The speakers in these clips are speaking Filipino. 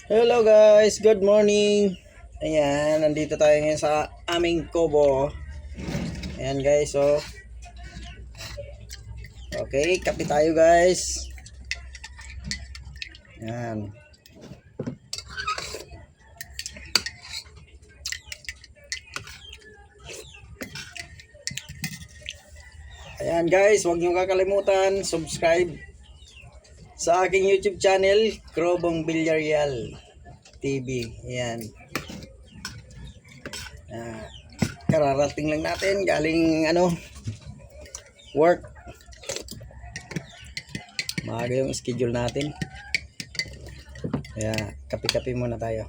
Hello guys, good morning. Ayan, nandito tayo ngayon sa aming kubo. Ayan guys, so okay, kape tayo guys. Ayan. Ayan guys, huwag niyo kakalimutan subscribe sa aking YouTube channel, Krobong Villarreal TV. Ayan. Kararating lang natin galing work. Maaga yung schedule natin. Kaya kape-kape muna tayo.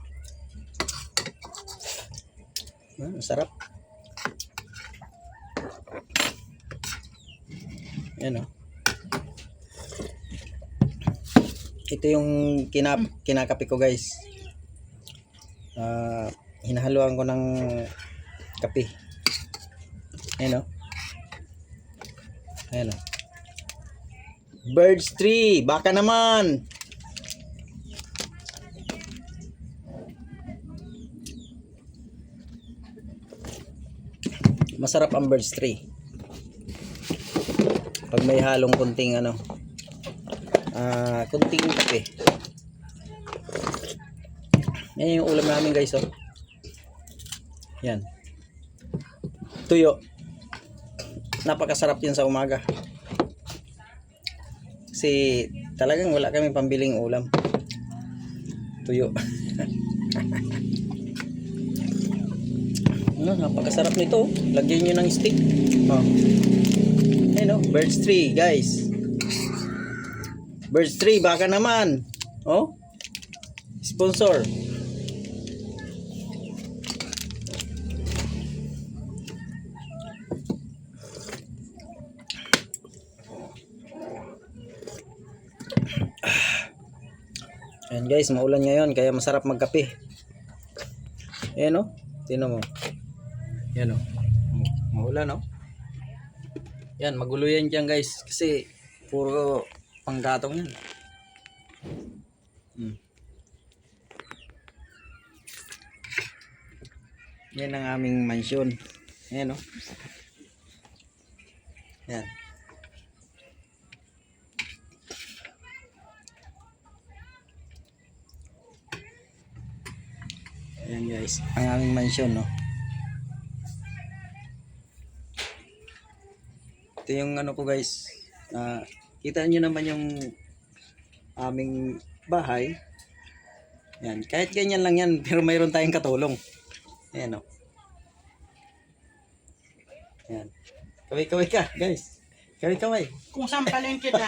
Sarap. Ayan o. Ito yung kinakape ko guys. Hinahaluan ko ng kape. Ayan o. Ayan o. Birds tree. Baka naman. Masarap ang birds tree. Pag may halong kunting kunting kape. Yan yung ulam namin guys, oh. Yan. Tuyo. Napakasarap yan sa umaga. Kasi talagang wala kami pambiling ulam. Tuyo. Napakasarap nito. Lagyan nyo ng stick. Oh. Ayun, oh, birds tree guys. Birds tree, baka naman. Oh. Sponsor. Ayan guys, maulan ngayon kaya masarap magkape. Ayan oh, tingnan mo. Ayan oh. Maulan oh. Yan, magulo yan dyan guys kasi puro panggatong yan. Yan ang aming mansyon. Ayan oh. Yan. Ayan guys, ang aming mansyon no. Ito yung ko guys. Kita nyo naman yung aming bahay. Yan, kahit ganyan lang yan pero mayroon tayong katulong. Ayan o. Yan. Kaway-kaway ka guys. Kaway-kaway. Kung sampalin kita.